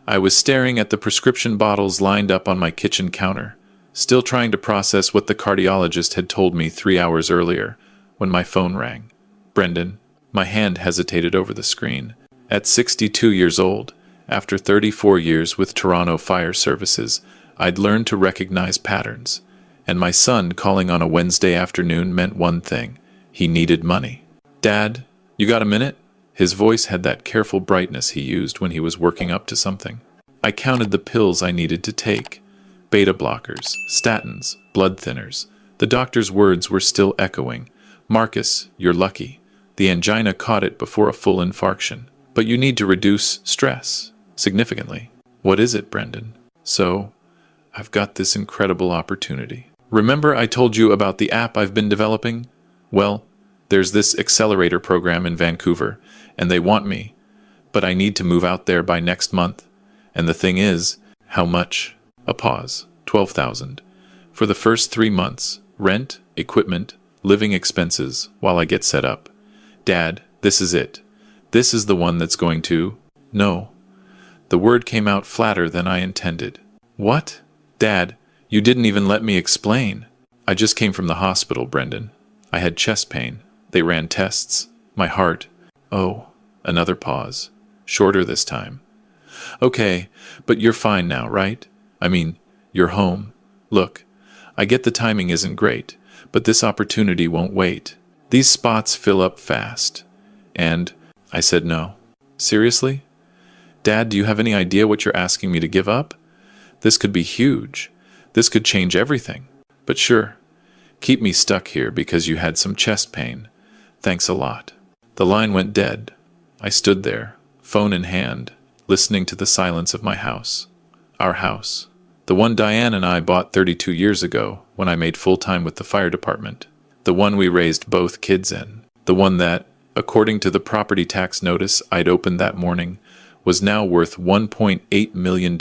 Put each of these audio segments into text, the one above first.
I was staring at the prescription bottles lined up on my kitchen counter, still trying to process what the cardiologist had told me 3 hours earlier, when my phone rang. Brendan. My hand hesitated over the screen. At 62 years old, after 34 years with Toronto Fire Services, I'd learned to recognize patterns. And my son calling on a Wednesday afternoon meant one thing. He needed money. "Dad, you got a minute?" His voice had that careful brightness he used when he was working up to something. I counted the pills I needed to take. Beta blockers, statins, blood thinners. The doctor's words were still echoing. "Marcus, you're lucky. The angina caught it before a full infarction. But you need to reduce stress significantly." "What is it, Brendan?" "So, I've got this incredible opportunity. Remember I told you about the app I've been developing? Well, there's this accelerator program in Vancouver, and they want me. But I need to move out there by next month. And the thing is, how much?" A pause. 12,000. For the first 3 months. Rent, equipment, living expenses, while I get set up. "Dad, this is it. This is the one that's going to—" "No." The word came out flatter than I intended. "What?" "Dad, you didn't even let me explain." "I just came from the hospital, Brendan. I had chest pain. They ran tests. My heart—" "Oh." Another pause. Shorter this time. "Okay, but you're fine now, right? I mean, you're home. Look, I get the timing isn't great, but this opportunity won't wait. These spots fill up fast." And I said no. "Seriously? Dad, do you have any idea what you're asking me to give up? This could be huge. This could change everything. But sure, keep me stuck here because you had some chest pain. Thanks a lot." The line went dead. I stood there, phone in hand, listening to the silence of my house. Our house. The one Diane and I bought 32 years ago when I made full-time with the fire department. The one we raised both kids in. The one that, according to the property tax notice I'd opened that morning, was now worth $1.8 million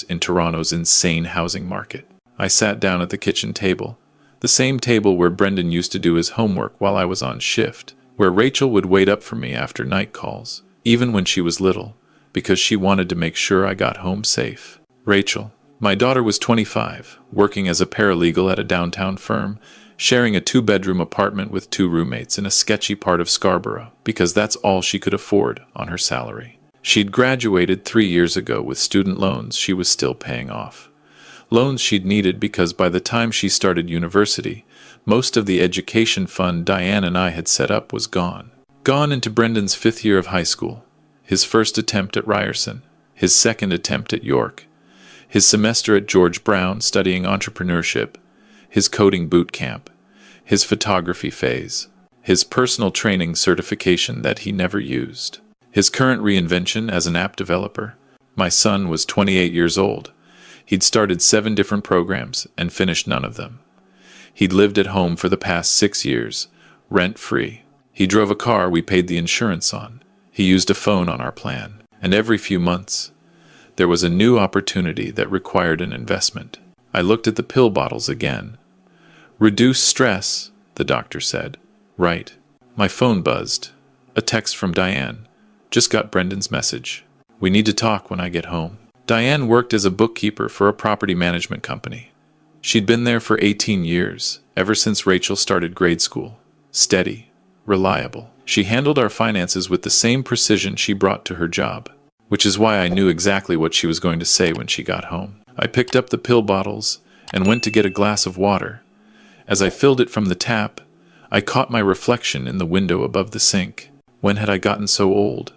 in Toronto's insane housing market. I sat down at the kitchen table, the same table where Brendan used to do his homework while I was on shift, where Rachel would wait up for me after night calls, even when she was little, because she wanted to make sure I got home safe. Rachel. My daughter was 25, working as a paralegal at a downtown firm, sharing a 2-bedroom apartment with 2 roommates in a sketchy part of Scarborough, because that's all she could afford on her salary. She'd graduated 3 years ago with student loans she was still paying off. Loans she'd needed because by the time she started university, most of the education fund Diane and I had set up was gone. Gone into Brendan's 5th year of high school, his first attempt at Ryerson, his second attempt at York, his semester at George Brown studying entrepreneurship, his coding boot camp, his photography phase, his personal training certification that he never used, his current reinvention as an app developer. My son was 28 years old. He'd started 7 different programs and finished none of them. He'd lived at home for the past 6 years, rent-free. He drove a car we paid the insurance on. He used a phone on our plan. And every few months, there was a new opportunity that required an investment. I looked at the pill bottles again. "Reduce stress," the doctor said. "Right." My phone buzzed. A text from Diane. "Just got Brendan's message. We need to talk when I get home." Diane worked as a bookkeeper for a property management company. She'd been there for 18 years, ever since Rachel started grade school. Steady, reliable. She handled our finances with the same precision she brought to her job, which is why I knew exactly what she was going to say when she got home. I picked up the pill bottles and went to get a glass of water. As I filled it from the tap, I caught my reflection in the window above the sink. When had I gotten so old?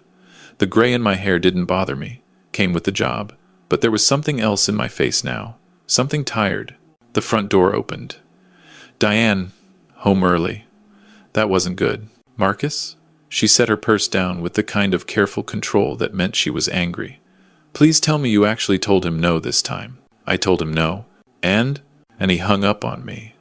The gray in my hair didn't bother me, came with the job, but there was something else in my face now, something tired. The front door opened. Diane, home early. That wasn't good. "Marcus?" She set her purse down with the kind of careful control that meant she was angry. "Please tell me you actually told him no this time." I told him no. And he hung up on me.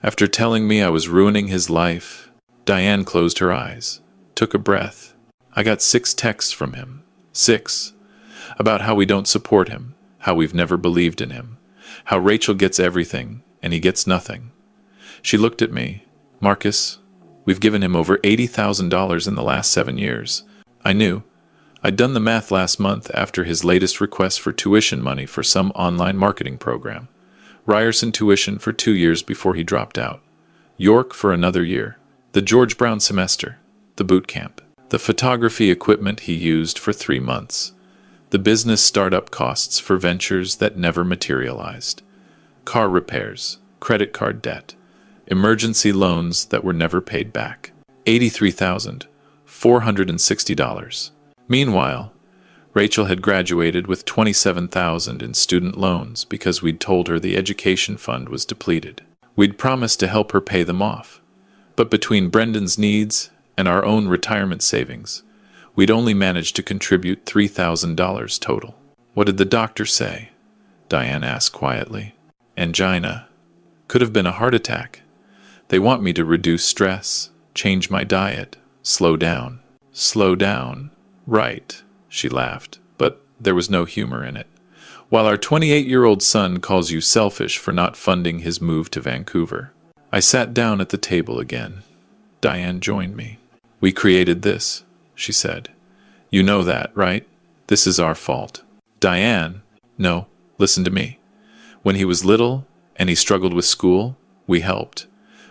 After telling me I was ruining his life, Diane closed her eyes, took a breath. I got 6 texts from him. 6. About how we don't support him, how we've never believed in him, how Rachel gets everything and he gets nothing. She looked at me. "Marcus, we've given him over $80,000 in the last 7 years." I knew. I'd done the math last month after his latest request for tuition money for some online marketing program. Ryerson tuition for 2 years before he dropped out. York for another year. The George Brown semester. The boot camp. The photography equipment he used for 3 months. The business startup costs for ventures that never materialized. Car repairs. Credit card debt. Emergency loans that were never paid back. $83,460. Meanwhile, Rachel had graduated with $27,000 in student loans because we'd told her the education fund was depleted. We'd promised to help her pay them off. But between Brendan's needs and our own retirement savings, we'd only managed to contribute $3,000 total. What did the doctor say? Diane asked quietly. Angina. Could have been a heart attack. They want me to reduce stress, change my diet, slow down. Slow down. Right, she laughed, but there was no humor in it. While our 28-year-old son calls you selfish for not funding his move to Vancouver. I sat down at the table again. Diane joined me. We created this, she said. You know that, right? This is our fault. Diane, no, listen to me. When he was little and he struggled with school, we helped.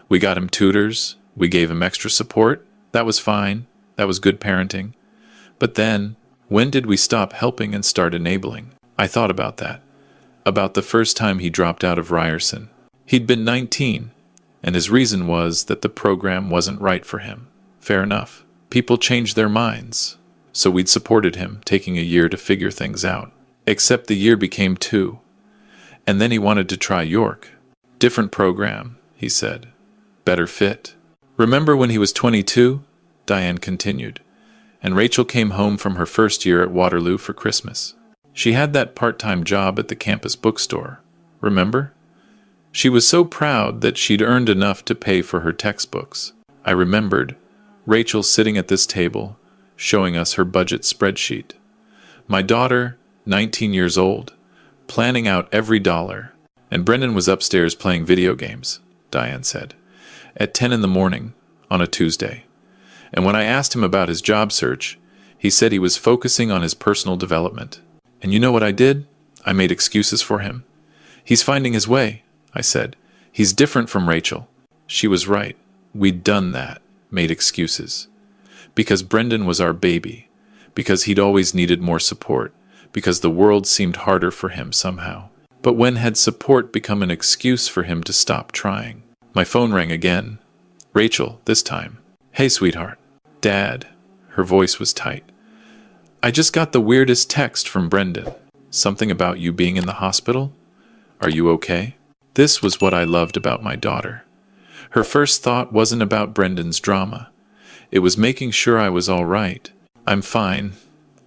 We got him tutors, we gave him extra support. That was fine. That was good parenting. But then, when did we stop helping and start enabling? I thought about that. About the first time he dropped out of Ryerson. He'd been 19, and his reason was that the program wasn't right for him. Fair enough. People change their minds. So we'd supported him, taking a year to figure things out. Except the year became 2. And then he wanted to try York. Different program, he said. Better fit. Remember when he was 22? Diane continued. And Rachel came home from her first year at Waterloo for Christmas. She had that part-time job at the campus bookstore. Remember? She was so proud that she'd earned enough to pay for her textbooks. I remembered Rachel sitting at this table, showing us her budget spreadsheet. My daughter, 19 years old, planning out every dollar. And Brendan was upstairs playing video games, Diane said, at 10 in the morning on a Tuesday. And when I asked him about his job search, he said he was focusing on his personal development. And you know what I did? I made excuses for him. He's finding his way, I said. He's different from Rachel. She was right. We'd done that, made excuses. Because Brendan was our baby. Because he'd always needed more support. Because the world seemed harder for him somehow. But when had support become an excuse for him to stop trying? My phone rang again. Rachel, this time. Hey, sweetheart. Dad. Her voice was tight. I just got the weirdest text from Brendan. Something about you being in the hospital? Are you okay? This was what I loved about my daughter. Her first thought wasn't about Brendan's drama. It was making sure I was all right. I'm fine.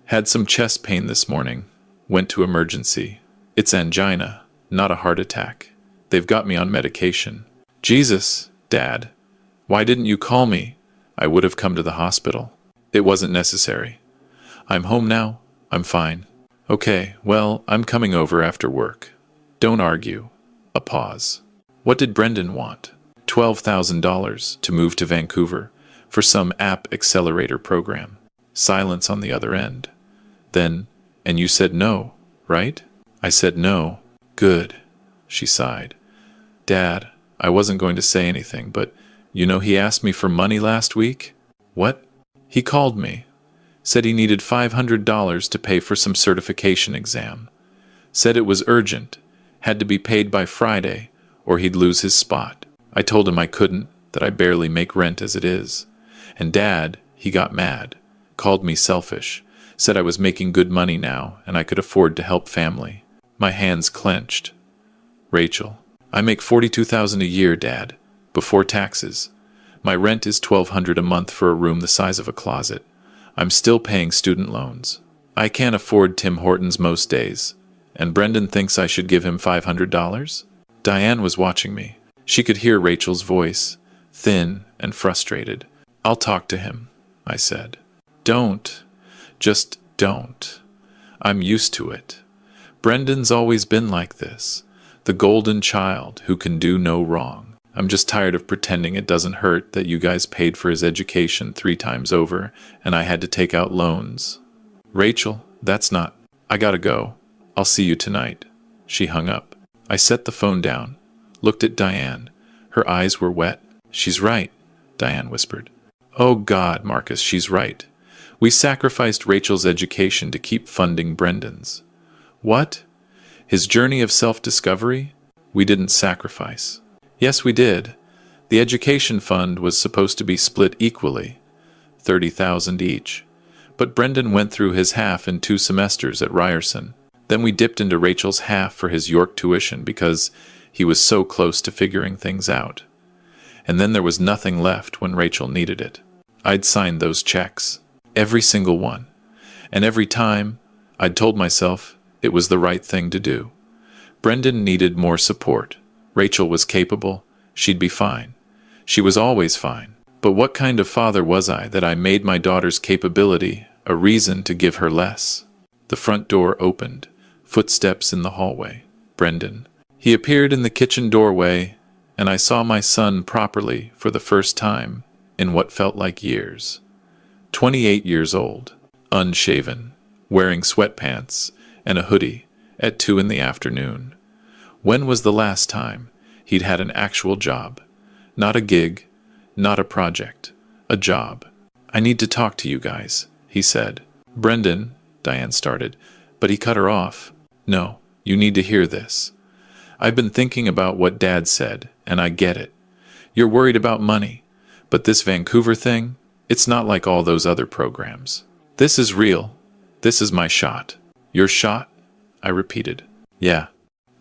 Had some chest pain this morning. Went to emergency. It's angina, not a heart attack. They've got me on medication. Jesus, Dad. Why didn't you call me? I would have come to the hospital. It wasn't necessary. I'm home now. I'm fine. Okay, well, I'm coming over after work. Don't argue. A pause. What did Brendan want? $12,000 to move to Vancouver for some app accelerator program. Silence on the other end. Then, and you said no, right? I said no. Good. She sighed. Dad, I wasn't going to say anything, but you know he asked me for money last week? What? He called me. Said he needed $500 to pay for some certification exam. Said it was urgent, had to be paid by Friday, or he'd lose his spot. I told him I couldn't, that I barely make rent as it is. And Dad, he got mad, called me selfish, said I was making good money now and I could afford to help family. My hands clenched. Rachel, I make $42,000 a year, Dad, before taxes. My rent is $1,200 a month for a room the size of a closet. I'm still paying student loans. I can't afford Tim Hortons most days. And Brendan thinks I should give him $500? Diane was watching me. She could hear Rachel's voice, thin and frustrated. I'll talk to him, I said. Don't. Just don't. I'm used to it. Brendan's always been like this. The golden child who can do no wrong. I'm just tired of pretending it doesn't hurt that you guys paid for his education 3 times over and I had to take out loans. Rachel, that's not. I gotta go. I'll see you tonight. She hung up. I set the phone down, looked at Diane. Her eyes were wet. She's right, Diane whispered. Oh God, Marcus, she's right. We sacrificed Rachel's education to keep funding Brendan's. What? His journey of self-discovery? We didn't sacrifice. Yes, we did. The education fund was supposed to be split equally, 30,000 each. But Brendan went through his half in 2 semesters at Ryerson. Then we dipped into Rachel's half for his York tuition because he was so close to figuring things out. And then there was nothing left when Rachel needed it. I'd signed those checks, every single one. And every time, I'd told myself it was the right thing to do. Brendan needed more support. Rachel was capable. She'd be fine. She was always fine. But what kind of father was I that I made my daughter's capability a reason to give her less? The front door opened. Footsteps in the hallway. Brendan. He appeared in the kitchen doorway, and I saw my son properly for the first time in what felt like years. 28 years old, unshaven, wearing sweatpants and a hoodie at 2 in the afternoon. When was the last time he'd had an actual job? Not a gig, not a project, a job. I need to talk to you guys, he said. Brendan, Diane started, but he cut her off. No, you need to hear this. I've been thinking about what Dad said, and I get it. You're worried about money, but this Vancouver thing, it's not like all those other programs. This is real. This is my shot. Your shot? I repeated. Yeah.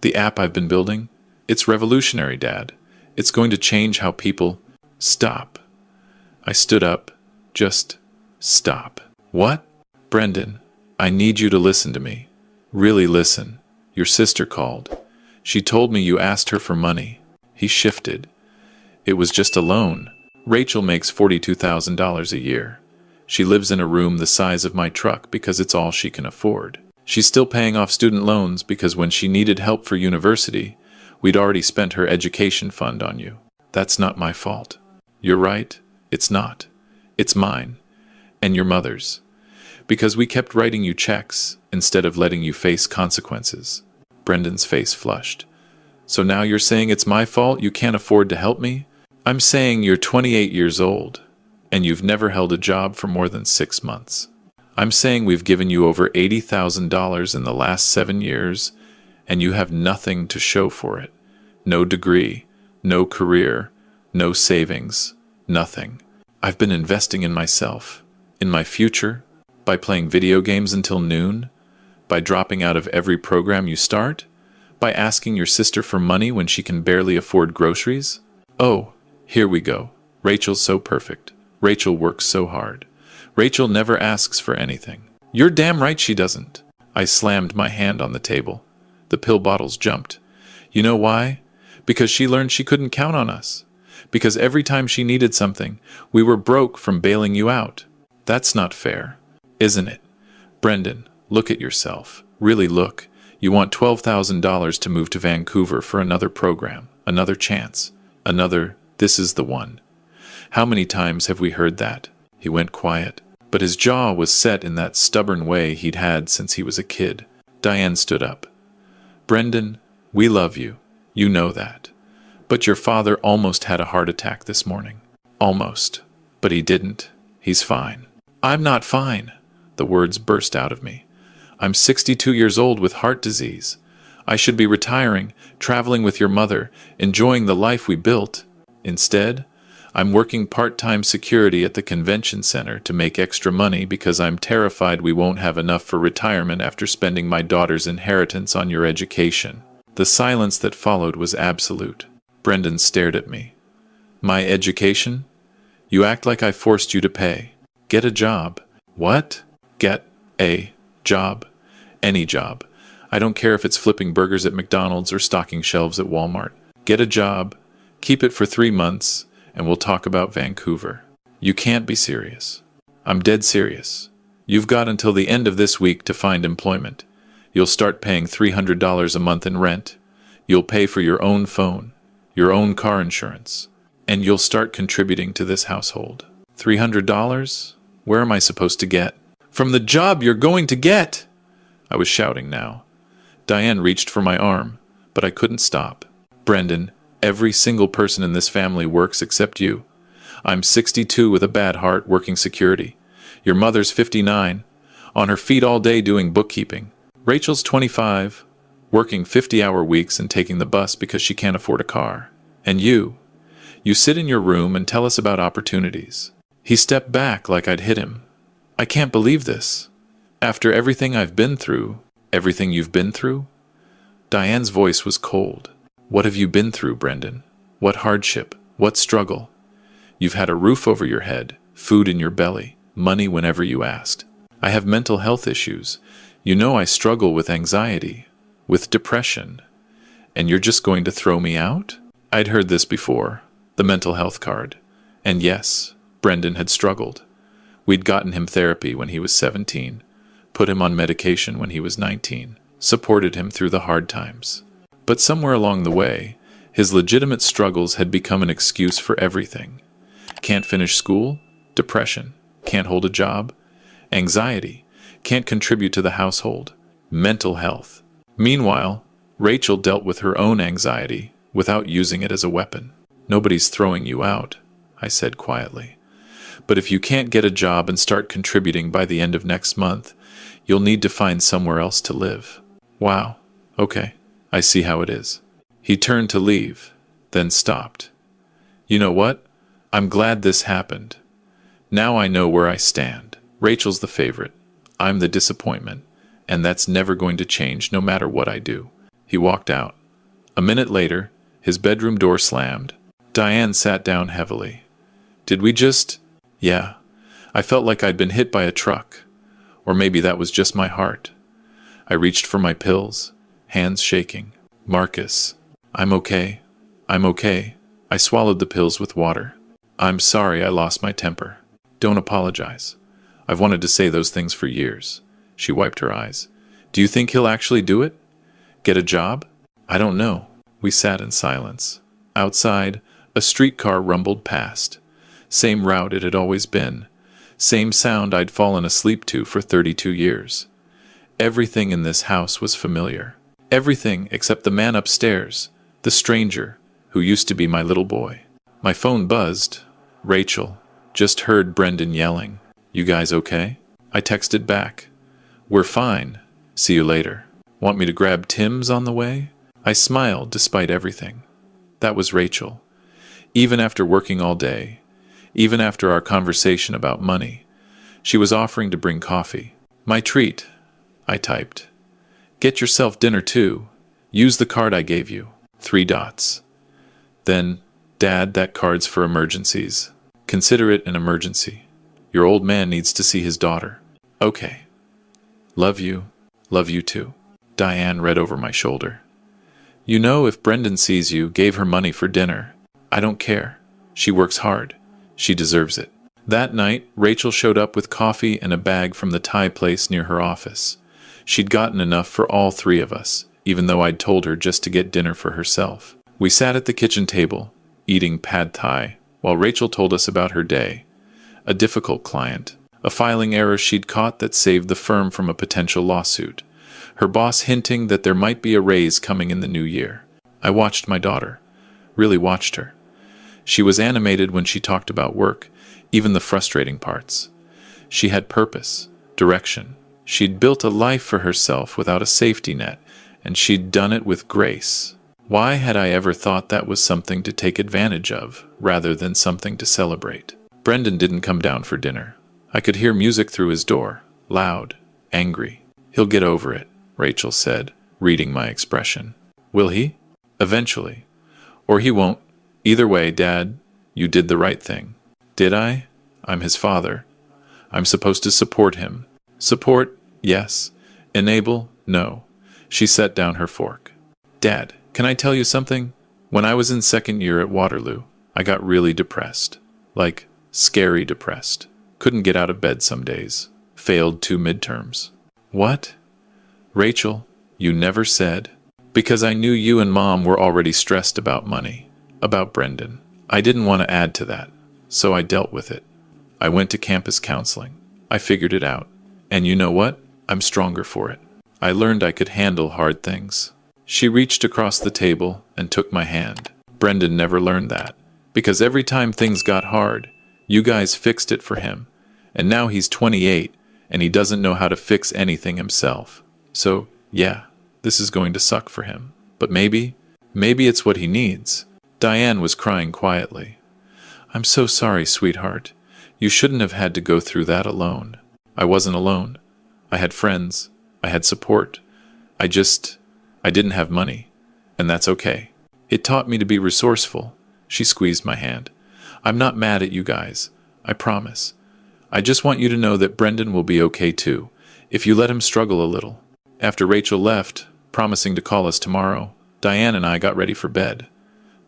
The app I've been building? It's revolutionary, Dad. It's going to change how people... Stop. I stood up. Just stop. What? Brendan, I need you to listen to me. Really listen. Your sister called. She told me you asked her for money. He shifted. It was just a loan. Rachel makes $42,000 a year. She lives in a room the size of my truck because it's all she can afford. She's still paying off student loans because when she needed help for university, we'd already spent her education fund on you. That's not my fault. You're right. It's not. It's mine. And your mother's. Because we kept writing you checks instead of letting you face consequences. Brendan's face flushed. So now you're saying it's my fault you can't afford to help me? I'm saying you're 28 years old, and you've never held a job for more than 6 months. I'm saying we've given you over $80,000 in the last 7 years, and you have nothing to show for it. No degree, no career, no savings, nothing. I've been investing in myself, in my future, by playing video games until noon, by dropping out of every program you start, by asking your sister for money when she can barely afford groceries. Oh, here we go. Rachel's so perfect. Rachel works so hard. Rachel never asks for anything. You're damn right she doesn't. I slammed my hand on the table. The pill bottles jumped. You know why? Because she learned she couldn't count on us. Because every time she needed something, we were broke from bailing you out. That's not fair, isn't it? Brendan, look at yourself. Really look. You want $12,000 to move to Vancouver for another program, another chance, another, this is the one. How many times have we heard that? He went quiet, but his jaw was set in that stubborn way he'd had since he was a kid. Diane stood up. Brendan, we love you. You know that. But your father almost had a heart attack this morning. Almost. But he didn't. He's fine. I'm not fine. The words burst out of me. I'm 62 years old with heart disease. I should be retiring, traveling with your mother, enjoying the life we built. Instead, I'm working part-time security at the convention center to make extra money because I'm terrified we won't have enough for retirement after spending my daughter's inheritance on your education. The silence that followed was absolute. Brendan stared at me. My education? You act like I forced you to pay. Get a job. What? Get a job. Any job. I don't care if it's flipping burgers at McDonald's or stocking shelves at Walmart. Get a job, keep it for 3 months, and we'll talk about Vancouver. You can't be serious. I'm dead serious. You've got until the end of this week to find employment. You'll start paying $300 a month in rent. You'll pay for your own phone, your own car insurance, and you'll start contributing to this household. $300? Where am I supposed to get From the job you're going to get!" I was shouting now. Diane reached for my arm, but I couldn't stop. "Brendan, every single person in this family works except you. I'm 62 with a bad heart working security. Your mother's 59, on her feet all day doing bookkeeping. Rachel's 25, working 50-hour weeks and taking the bus because she can't afford a car. And you sit in your room and tell us about opportunities." He stepped back like I'd hit him. "I can't believe this. After everything I've been through, everything you've been through?" Diane's voice was cold. "What have you been through, Brendan? What hardship? What struggle? You've had a roof over your head, food in your belly, money whenever you asked. I have mental health issues. You know I struggle with anxiety, with depression. And you're just going to throw me out?" I'd heard this before, the mental health card. And yes, Brendan had struggled. We'd gotten him therapy when he was 17, put him on medication when he was 19, supported him through the hard times. But somewhere along the way, his legitimate struggles had become an excuse for everything. Can't finish school? Depression. Can't hold a job? Anxiety. Can't contribute to the household? Mental health. Meanwhile, Rachel dealt with her own anxiety without using it as a weapon. "Nobody's throwing you out," I said quietly. "But if you can't get a job and start contributing by the end of next month, you'll need to find somewhere else to live." "Wow. Okay. I see how it is." He turned to leave, then stopped. "You know what? I'm glad this happened. Now I know where I stand. Rachel's the favorite. I'm the disappointment. And that's never going to change no matter what I do." He walked out. A minute later, his bedroom door slammed. Diane sat down heavily. "Did we just—" "Yeah. I felt like I'd been hit by a truck. Or maybe that was just my heart." I reached for my pills, hands shaking. "Marcus, I'm okay. I'm okay." I swallowed the pills with water. "I'm sorry I lost my temper. Don't apologize. I've wanted to say those things for years." She wiped her eyes. "Do you think he'll actually do it? Get a job?" "I don't know." We sat in silence. Outside, a streetcar rumbled past. Same route it had always been. Same sound I'd fallen asleep to for 32 years. Everything in this house was familiar. Everything except the man upstairs, the stranger, who used to be my little boy. My phone buzzed. "Rachel, just heard Brendan yelling. You guys okay?" I texted back. "We're fine. See you later. Want me to grab Tim's on the way?" I smiled despite everything. That was Rachel. Even after working all day, even after our conversation about money, she was offering to bring coffee. "My treat," I typed. "Get yourself dinner too. Use the card I gave you. 3 dots. Then, Dad, that card's for emergencies. Consider it an emergency. Your old man needs to see his daughter." "Okay. Love you. Love you too." Diane read over my shoulder. "You know, if Brendan sees you, gave her money for dinner. I don't care. She works hard. She deserves it." That night, Rachel showed up with coffee and a bag from the Thai place near her office. She'd gotten enough for all 3 of us, even though I'd told her just to get dinner for herself. We sat at the kitchen table, eating pad thai, while Rachel told us about her day. A difficult client, a filing error she'd caught that saved the firm from a potential lawsuit. Her boss hinting that there might be a raise coming in the new year. I watched my daughter. Really watched her. She was animated when she talked about work, even the frustrating parts. She had purpose, direction. She'd built a life for herself without a safety net, and she'd done it with grace. Why had I ever thought that was something to take advantage of, rather than something to celebrate? Brendan didn't come down for dinner. I could hear music through his door, loud, angry. "He'll get over it," Rachel said, reading my expression. "Will he?" "Eventually. Or he won't. Either way, Dad, you did the right thing." "Did I? I'm his father. I'm supposed to support him." "Support, yes. Enable, no." She set down her fork. "Dad, can I tell you something? When I was in 2nd year at Waterloo, I got really depressed. Like, scary depressed. Couldn't get out of bed some days. Failed 2 midterms." "What?" "Rachel, you never said." "Because I knew you and Mom were already stressed about money. About Brendan. I didn't want to add to that. So I dealt with it. I went to campus counseling. I figured it out. And you know what? I'm stronger for it. I learned I could handle hard things. She reached across the table and took my hand. Brendan never learned that. Because every time things got hard, you guys fixed it for him. And now he's 28, and he doesn't know how to fix anything himself. So, yeah, this is going to suck for him. But maybe it's what he needs. Diane was crying quietly. I'm so sorry, sweetheart. You shouldn't have had to go through that alone. I wasn't alone. I had friends. I had support. I didn't have money. And that's okay. It taught me to be resourceful. She squeezed my hand. I'm not mad at you guys. I promise. I just want you to know that Brendan will be okay too, if you let him struggle a little. After Rachel left, promising to call us tomorrow, Diane and I got ready for bed.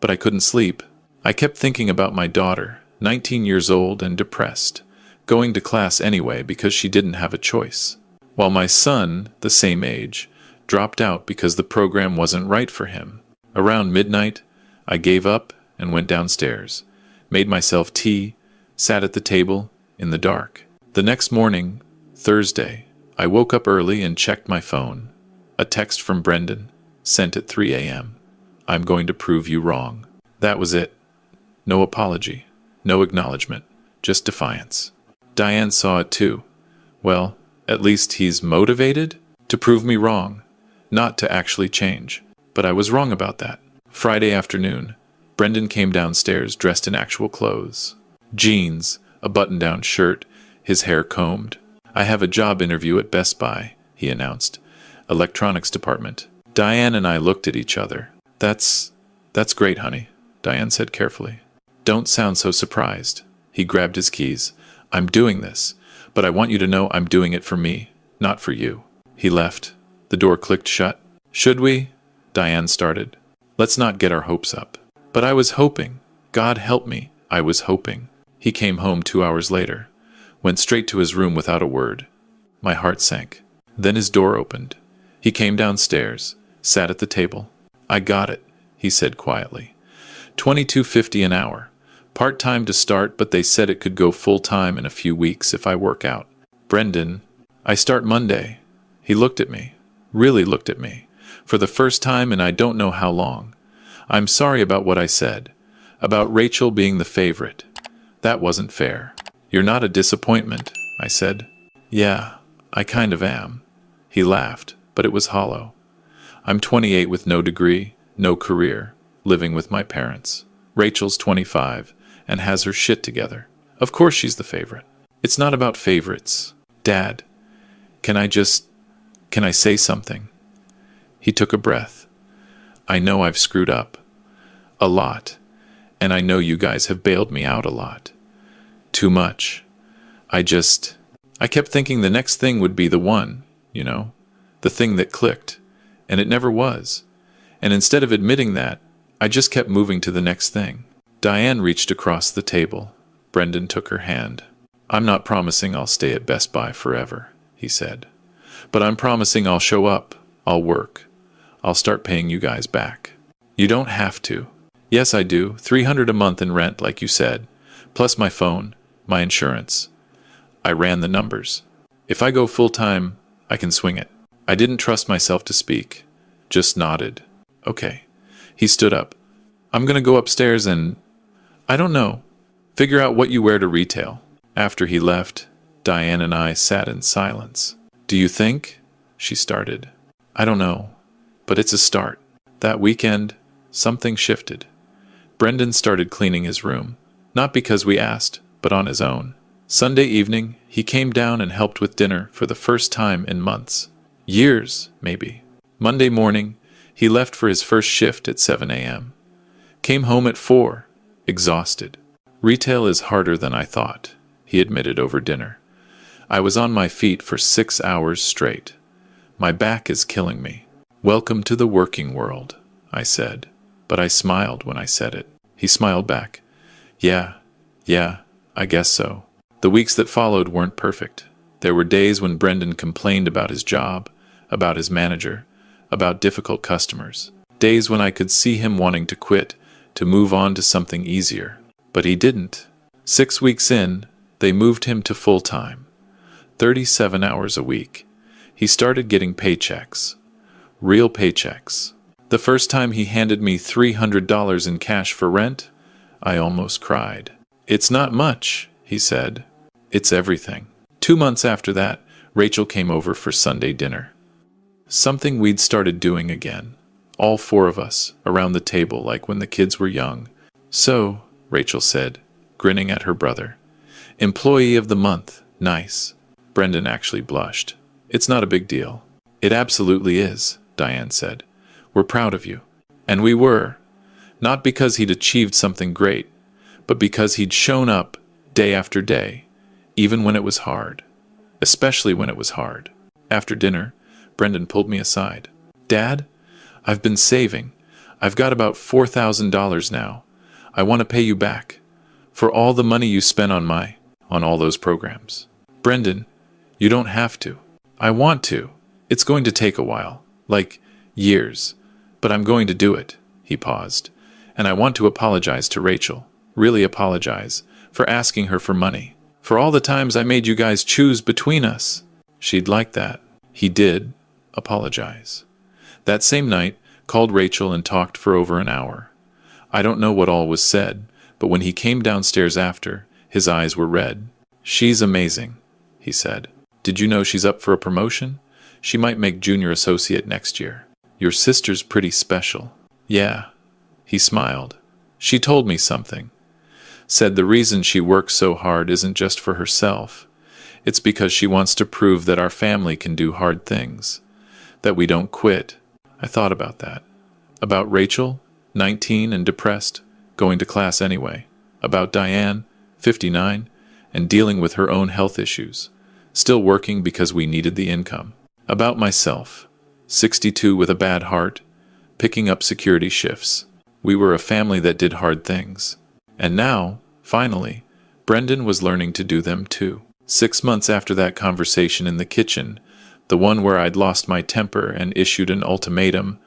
But I couldn't sleep. I kept thinking about my daughter, 19 years old and depressed, going to class anyway because she didn't have a choice. While my son, the same age, dropped out because the program wasn't right for him. Around midnight, I gave up and went downstairs, made myself tea, sat at the table in the dark. The next morning, Thursday, I woke up early and checked my phone. A text from Brendan, sent at 3 a.m. I'm going to prove you wrong. That was it. No apology, no acknowledgement, just defiance. Diane saw it too. Well, at least he's motivated to prove me wrong, not to actually change. But I was wrong about that. Friday afternoon, Brendan came downstairs dressed in actual clothes. Jeans, a button-down shirt, his hair combed. I have a job interview at Best Buy, he announced. Electronics department. Diane and I looked at each other. That's great, honey, Diane said carefully. Don't sound so surprised. He grabbed his keys. I'm doing this, but I want you to know I'm doing it for me, not for you. He left. The door clicked shut. Should we? Diane started. Let's not get our hopes up. But I was hoping. God help me, I was hoping. He came home 2 hours later. Went straight to his room without a word. My heart sank. Then his door opened. He came downstairs, sat at the table. I got it, he said quietly. $22.50 an hour. Part-time to start, but they said it could go full-time in a few weeks if I work out. Brendan, I start Monday. He looked at me, really looked at me, for the first time in I don't know how long. I'm sorry about what I said, about Rachel being the favorite. That wasn't fair. You're not a disappointment, I said. Yeah, I kind of am. He laughed, but it was hollow. I'm 28 with no degree, no career, living with my parents. Rachel's 25 and has her shit together. Of course she's the favorite. It's not about favorites. Dad, can I say something? He took a breath. I know I've screwed up. A lot. And I know you guys have bailed me out a lot. Too much. I kept thinking the next thing would be the one, you know, the thing that clicked. And it never was. And instead of admitting that, I just kept moving to the next thing. Diane reached across the table. Brendan took her hand. I'm not promising I'll stay at Best Buy forever, he said. But I'm promising I'll show up. I'll work. I'll start paying you guys back. You don't have to. Yes, I do. $300 a month in rent, like you said. Plus my phone, my insurance. I ran the numbers. If I go full-time, I can swing it. I didn't trust myself to speak. Just nodded. Okay. He stood up. I'm gonna go upstairs and, I don't know, figure out what you wear to retail. After he left, Diane and I sat in silence. Do you think? She started. I don't know, but it's a start. That weekend, something shifted. Brendan started cleaning his room, not because we asked, but on his own. Sunday evening, he came down and helped with dinner for the first time in months. Years, maybe. Monday morning, he left for his first shift at 7 a.m. Came home at 4, exhausted. Retail is harder than I thought, he admitted over dinner. I was on my feet for 6 hours straight. My back is killing me. Welcome to the working world, I said, but I smiled when I said it. He smiled back. Yeah, I guess so. The weeks that followed weren't perfect. There were days when Brendan complained about his job, about his manager, about difficult customers. Days when I could see him wanting to quit, to move on to something easier. But he didn't. 6 weeks in, they moved him to full-time. 37 hours a week. He started getting paychecks. Real paychecks. The first time he handed me $300 in cash for rent, I almost cried. "It's not much," he said. "It's everything." 2 months after that, Rachel came over for Sunday dinner. Something we'd started doing again. All four of us, around the table like when the kids were young. "So," Rachel said, grinning at her brother. "Employee of the month. Nice." Brendan actually blushed. "It's not a big deal." "It absolutely is," Diane said. "We're proud of you." And we were. Not because he'd achieved something great, but because he'd shown up day after day, even when it was hard. Especially when it was hard. After dinner, Brendan pulled me aside. "Dad, I've been saving. I've got about $4,000 now. I want to pay you back. For all the money you spent on all those programs." "Brendan, you don't have to." "I want to. It's going to take a while. Like, years. But I'm going to do it." He paused. "And I want to apologize to Rachel. Really apologize. For asking her for money. For all the times I made you guys choose between us." She'd like that. He did apologize. That same night, called Rachel and talked for over an hour. I don't know what all was said, but when he came downstairs after, his eyes were red. "She's amazing," he said. "Did you know she's up for a promotion? She might make junior associate next year. Your sister's pretty special." "Yeah." He smiled. "She told me something. Said the reason she works so hard isn't just for herself. It's because she wants to prove that our family can do hard things. That we don't quit." I thought about that. About Rachel, 19 and depressed, going to class anyway. About Diane, 59, and dealing with her own health issues. Still working because we needed the income. About myself, 62 with a bad heart, picking up security shifts. We were a family that did hard things. And now, finally, Brendan was learning to do them too. 6 months after that conversation in the kitchen, the one where I'd lost my temper and issued an ultimatum,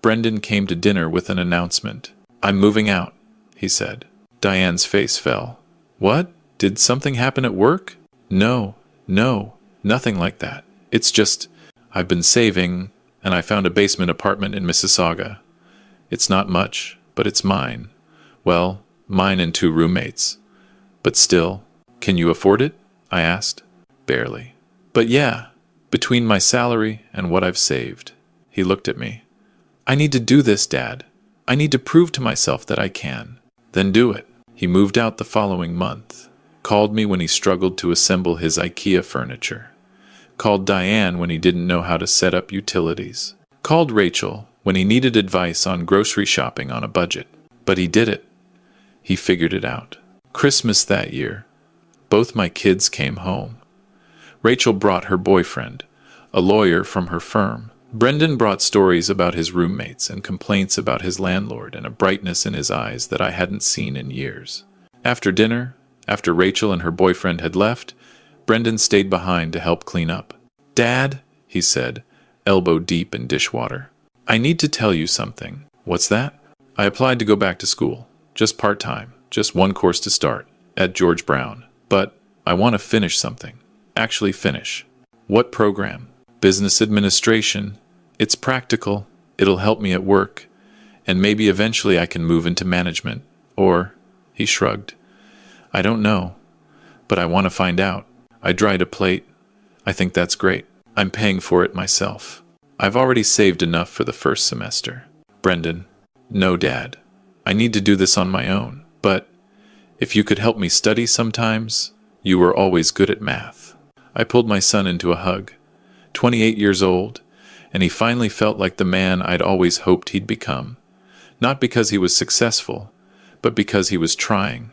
Brendan came to dinner with an announcement. "I'm moving out," he said. Diane's face fell. "What? Did something happen at work?" No, nothing like that. It's just, I've been saving, and I found a basement apartment in Mississauga. It's not much, but it's mine. Well, mine and 2 roommates. But still, can you afford it? I asked. Barely. But yeah, between my salary and what I've saved. He looked at me. "I need to do this, Dad. I need to prove to myself that I can." "Then do it." He moved out the following month. Called me when he struggled to assemble his IKEA furniture. Called Diane when he didn't know how to set up utilities. Called Rachel when he needed advice on grocery shopping on a budget. But he did it. He figured it out. Christmas that year, both my kids came home. Rachel brought her boyfriend, a lawyer from her firm. Brendan brought stories about his roommates and complaints about his landlord and a brightness in his eyes that I hadn't seen in years. After dinner, after Rachel and her boyfriend had left, Brendan stayed behind to help clean up. "Dad," he said, elbow deep in dishwater, "I need to tell you something." "What's that?" "I applied to go back to school, just part-time, just one course to start, at George Brown. But I want to finish something. Actually finish." "What program?" "Business administration. It's practical. It'll help me at work. And maybe eventually I can move into management. Or," he shrugged, "I don't know. But I want to find out." I dried a plate. "I think that's great. I'm paying for it myself. I've already saved enough for the first semester." "Brendan." "No, Dad. I need to do this on my own. But if you could help me study sometimes, you were always good at math." I pulled my son into a hug. 28 years old, and he finally felt like the man I'd always hoped he'd become. Not because he was successful, but because he was trying.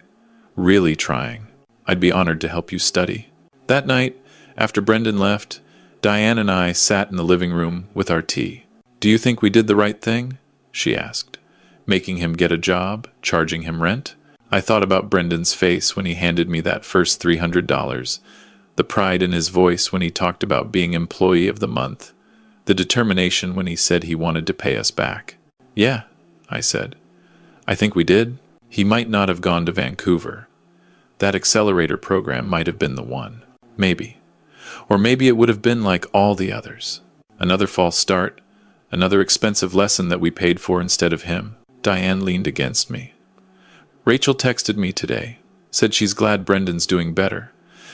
Really trying. "I'd be honored to help you study." That night, after Brendan left, Diane and I sat in the living room with our tea. "Do you think we did the right thing?" she asked. "Making him get a job, charging him rent?" I thought about Brendan's face when he handed me that first $300, the pride in his voice when he talked about being employee of the month, the determination when he said he wanted to pay us back. "Yeah," I said. "I think we did." He might not have gone to Vancouver. That accelerator program might have been the one. Maybe. Or maybe it would have been like all the others. Another false start, another expensive lesson that we paid for instead of him. Diane leaned against me. Rachel texted me today, said she's glad Brendan's doing better,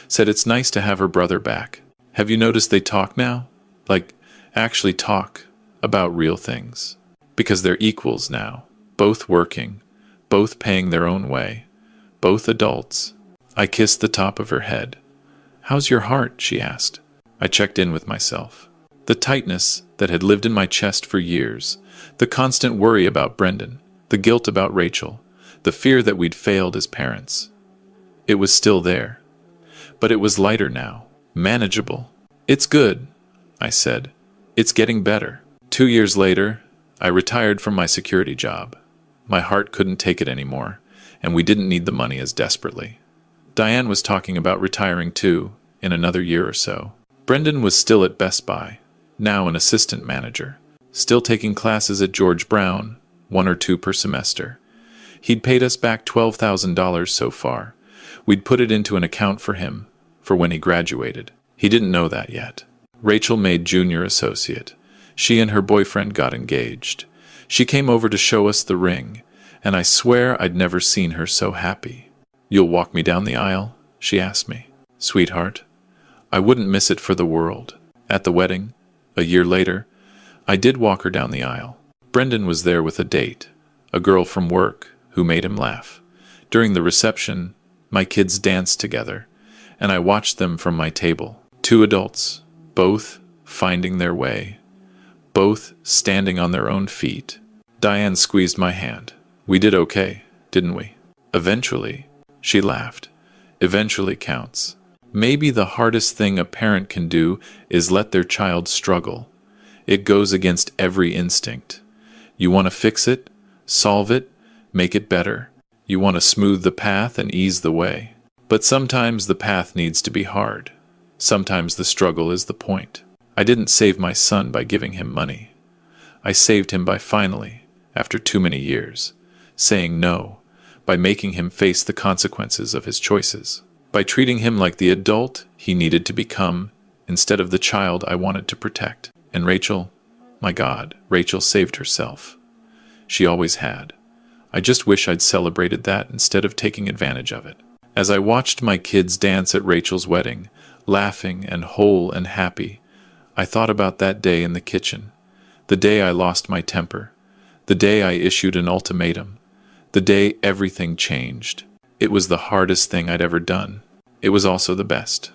said it's nice to have her brother back. Have you noticed they talk now? Like, actually talk about real things. Because they're equals now, both working, both paying their own way, both adults. I kissed the top of her head. How's your heart? She asked. I checked in with myself. The tightness that had lived in my chest for years, the constant worry about Brendan, the guilt about Rachel, the fear that we'd failed as parents. It was still there. But it was lighter now, manageable. It's good, I said. It's getting better. 2 years later, I retired from my security job. My heart couldn't take it anymore, and we didn't need the money as desperately. Diane was talking about retiring too, in another year or so. Brendan was still at Best Buy, now an assistant manager, still taking classes at George Brown, 1 or 2 per semester. He'd paid us back $12,000 so far. We'd put it into an account for him, for when he graduated. He didn't know that yet. Rachel made junior associate. She and her boyfriend got engaged. She came over to show us the ring, and I swear I'd never seen her so happy. You'll walk me down the aisle? She asked me. Sweetheart, I wouldn't miss it for the world. At the wedding, a year later, I did walk her down the aisle. Brendan was there with a date, a girl from work who made him laugh. During the reception, my kids danced together, and I watched them from my table. 2 adults, both finding their way, both standing on their own feet. Diane squeezed my hand. We did okay, didn't we? Eventually, she laughed. Eventually counts. Maybe the hardest thing a parent can do is let their child struggle. It goes against every instinct. You want to fix it, solve it, make it better. You want to smooth the path and ease the way. But sometimes the path needs to be hard. Sometimes the struggle is the point. I didn't save my son by giving him money. I saved him by finally, after too many years, saying no, by making him face the consequences of his choices, by treating him like the adult he needed to become instead of the child I wanted to protect. And Rachel, my God, Rachel saved herself. She always had. I just wish I'd celebrated that instead of taking advantage of it. As I watched my kids dance at Rachel's wedding, laughing and whole and happy, I thought about that day in the kitchen, the day I lost my temper, the day I issued an ultimatum, the day everything changed. It was the hardest thing I'd ever done. It was also the best.